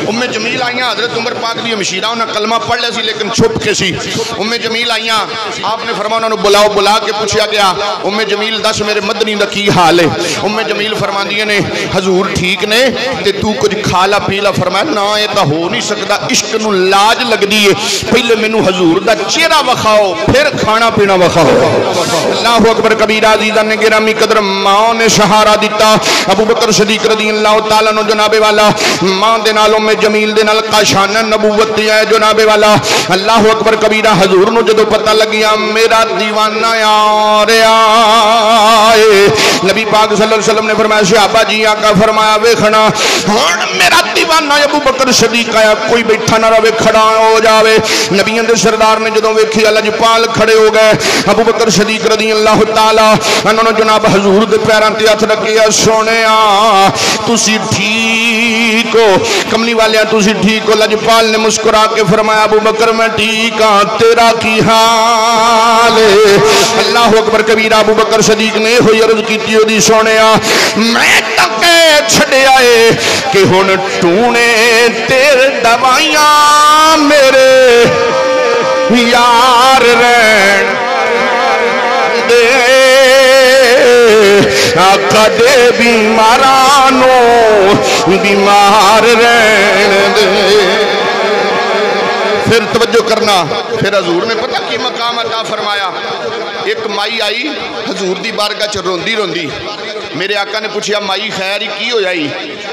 ام جمیل آئیاں حضرت عمر پاک دی مشیرہ انہاں کلمہ پڑھ لے سی لیکن چھپ کے سی ام جمیل آئیاں آپ نے فرمایا انہوں بلاؤ بلا کے پوچھا گیا ام جمیل دس میرے مدنی دا کی حال ہے ام جمیل فرماندیاں نے حضور ٹھیک نے تے تو کچھ کھا لا پی لا فرمایا نا یہ تو ہو نہیں سکتا عشق نو لاج لگ دی ہے پہلے میں حضور دا چہرہ وکھاؤ پھر کھانا پینا وکھاؤ اللہ اکبر کبیرہ عزیزہ نے گرامی قدر ماں نے سہارا دیتا ابو بکر صدیق رضی اللہ تعالیٰ عنہ جناب والا ماں دے نال ام جمیل دے نال قاشان نبوت دیا ہے جناب والا اللہ اکبر کبیرہ حضور نو جدو پتہ لگیا میرا دیوانہ یار آئے نبی پاک صلی اللہ علیہ وسلم نے فرمایا صحابہ جی آقا فرمایا ویکھنا میرا دیوانہ ابو بکر صدیق آیا کوئی بیٹھا نہ رہے کھڑا ہو جاوے نبیوں دے سردار نے جدو ویکھی لجپال کھڑے ہو گئے ابو بکر صدیق رضی اللہ تعالیٰ انہوں جناب حضور دے پیران تے ہاتھ رکھیا سونیا تسی ٹھیک ہو کملی والیاں تسی ٹھیک ہو لجپال نے مسکرا کے فرمایا ابو بکر میں ٹھیک ہاں تیرا کی حال ہے اللہ اکبر کبیرہ ابو بکر صدیق نے ہوئی عرض کیتی ہو دی سونیا میں تکے چھڑے آئے کہ ہن ٹونے تیرے دوائیاں میرے یار رہن دے آقا دے بیمارانو بیمار رہن دے پھر توجہ کرنا پھر حضور نے پتہ کی مقام عطا فرمایا ایک مائی آئی حضور دی بارگاہ چ روندی روندی میرے آقا نے پوچھا مائی خیر کی ہو جائی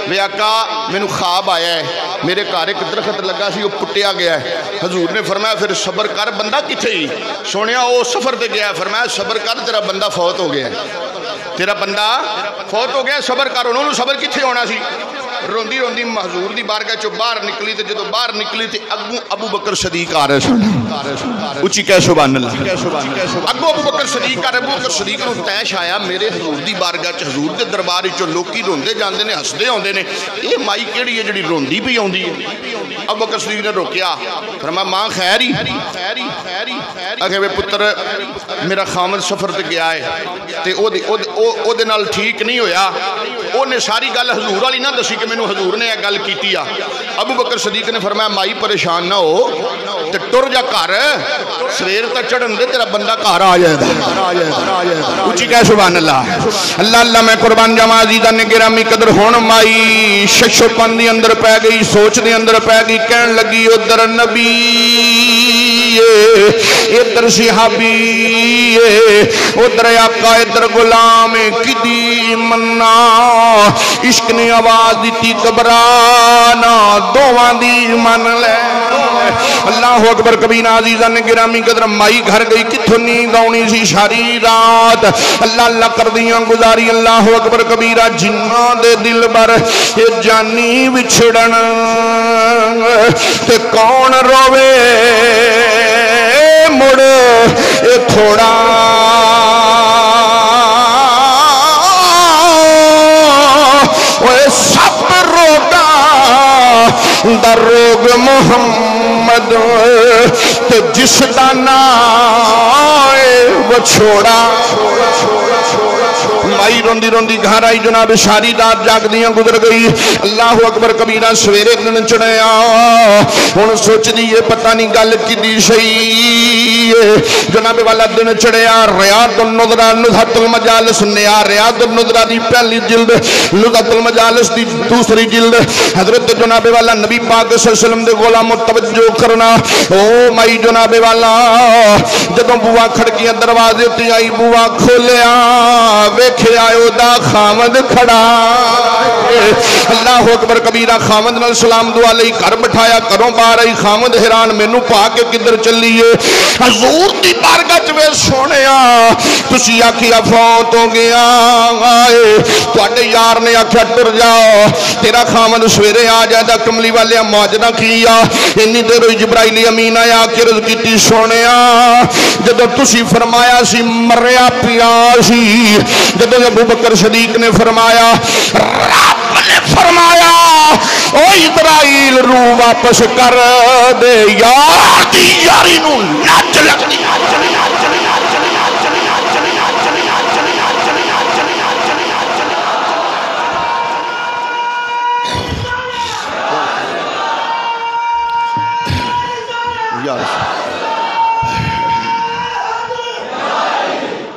میں آقا میں خواب آیا ہے میرے گھر ایک درخت لگا سی وہ پٹیا گیا ہے حضور نے فرمایا پھر صبر کر بندہ کتھے ہی سونیا وہ سفر تے گیا ہے فرمایا صبر کر تیرا بندہ فوت ہو گیا ہے تیرا بندہ فوت ہو گیا صبر کر انہوں نے صبر کتھے ہونا سی روندی روندی حضور دی بارگاہ چو باہر نکلی تے جدو باہر نکلی تے اگو ابو بکر صدیق آ رہے سن اچھی کہہ سبحان اللہ اگو ابو بکر صدیق آ رہے ابو بکر صدیق نو تیش آیا میرے حضور دی بارگاہ چ حضور دے دربار چو لوکی روندے جاندے نے ہسدے ہوندے نے یہ مائی کیڑی ہے جڑی روندی پئی ہوندی ہے ابو بکر صدیق نے روکیا فرمایا ماں خیر ہی اگے وے پتر میرا خامد سفر تے گیا ہے تے او دے نال ٹھیک نہیں ہویا او نے ساری گل حضور والی نہ دسی کہ میں حضور نے یہ گل کیتی ہے ابو بکر صدیق نے فرمایا مائی پریشان نہ ہو تے ٹر جا گھر سویر تے چڑھن دے تیرا بندہ گھر آ جائے گا اونچی کہہ سبحان اللہ اللہ اللہ میں قربان جاواں عزیزاں نے گرامی قدر ہن مائی ششو پن دی اندر پے گئی سوچ دی اندر پے گئی کہن لگی ادھر نبی ادھر صحابی ادھر آقا ادھر غلام کدی منا عشق نے آواز دیتی گھبرانا دوواں دی من لے اللہ اکبر کبیرہ عزیزاں نے گرامی قدر مائی گھر گئی کتھوں نیند آونی سی ساری رات اللہ اللہ کر دیاں گزاری اللہ اکبر کبیرہ جنہاں دے دل بر یہ جانی وچھڑن تے کون روے مڑ اے تھوڑا سب روگا در روگ محمد تو جس دا نام وہ چھوڑا مائی روندی روندی گھر آئی جناب ساری رات جاگ دیاں گزر گئی اللہ اکبر کبیرہ سویرے دن چڑھیا ہن سوچ دی یہ پتہ نہیں گل کدی شئی جناب والا دن چڑھیا ریاض النظرہ نزہت المجالس نیا ریاض النظرہ دی پہلی جلد نزہت المجالس دی دوسری جلد حضرت جناب والا نبی پاک صلی اللہ علیہ وسلم دے غلام توجہ کرنا او مائی جناب والا جدوں بوا کھڑکیاں دروازے تے آئی بوا کھولیا ویکھے آئے دا خامد کھڑا اللہ اکبر کبیرہ خامد نال سلام دعا لئی گھر بٹھایا کروں باہر آئی خامد حیران مینوں پا کے کدھر چلیے حضور دی بارگاہ وچ وے سونیا تسی آکھیا فوت ہو گیا تواڈے یار نے آکھیا ٹر جاؤ تیرا خامد سویرے آ جائے دا کملی والے معجزہ کیا انی دیر ہوئی جبرائیل امین آیا کہ عرض کیتی سونیا جدو تسی فرمایا سی مریا پیا سی جدو ابو بکر صدیق نے فرمایا رب نے فرمایا او اسرائیل روح واپس کر دے یار دی یاری نو نچ لگنی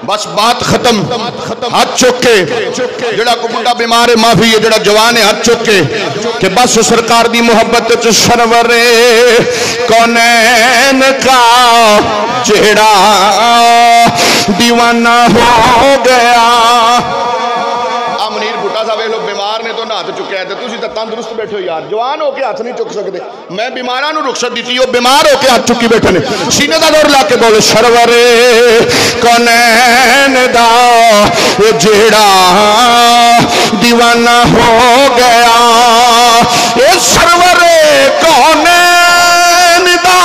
بس بات ختم ہاتھ چوکے جڑا کو بڑا بیمار ہے معافی ہے جڑا جوان ہے ہاتھ چوکے کہ بس سرکار دی محبت چ سرور کونین کا جڑا دیوانہ ہو گیا منیر بھٹا صاحب لوگ بیمار نے تو نہ ہاتھ چکے ہیں تسی تے تندرست بیٹھے ہو یار جوان ہو کے ہاتھ نہیں چک سکتے میں بیماراں نوں رخصت دیتی ہو بیمار ہو کے ہاتھ چکی بیٹھے نے سینے دا زور لا کے بولے سرور کونین دا جیڑا دیوانہ ہو گیا اے سرور کونین دا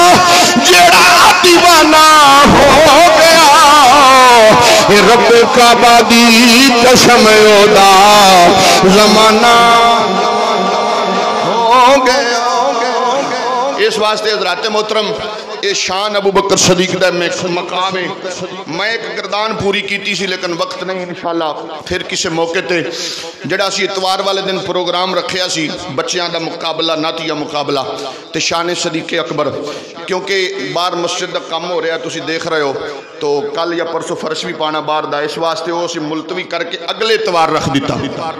جیڑا دیوانہ ہو گیا رب کعبہ دی قسم دا زمانہ ہو گیا اس واسطے حضرات محترم اے شان ابو بکر صدیق دا مقام ہے میں ایک گردان پوری کیتی سی لیکن وقت نہیں انشاءاللہ پھر کسی موقع تے جڑا سی اتوار والے دن پروگرام رکھیا سی بچیاں دا مقابلہ نعتیہ مقابلہ تے شان صدیق اکبر کیونکہ بار مسجد دا کام ہو رہا ہے تسی دیکھ رہے ہو تو کل یا پرسو فرش بھی پانا بار دا اس واسطے وہ سی ملتوی کر کے اگلے اتوار رکھ دیتا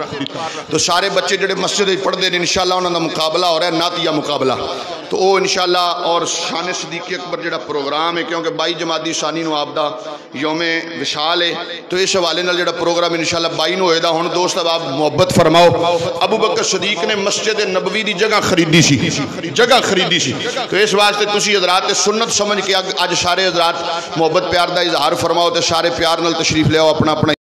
تو سارے بچے جڑے مسجد پڑھ دے انشاءاللہ انہوں دا مقابلہ ہو رہا ہے نعتیہ مقابلہ تو وہ انشاءاللہ اور شان صدیق اکبر جڑا پروگرام ہے کیونکہ 22 جمادی ثانی نو آپ دا یوم وصال ہے تو اس حوالے نال جڑا پروگرام انشاءاللہ 22 نو ہوئے دا ہن دوست اب آپ محبت فرماؤ ابو بکر صدیق نے مسجد نبوی دی جگہ خریدی سی تو اس واسطے تسی حضرات سنت سمجھ کے اج سارے حضرات محبت پیار دا اظہار فرماؤ تے سارے پیار نال تشریف لے آؤ اپنا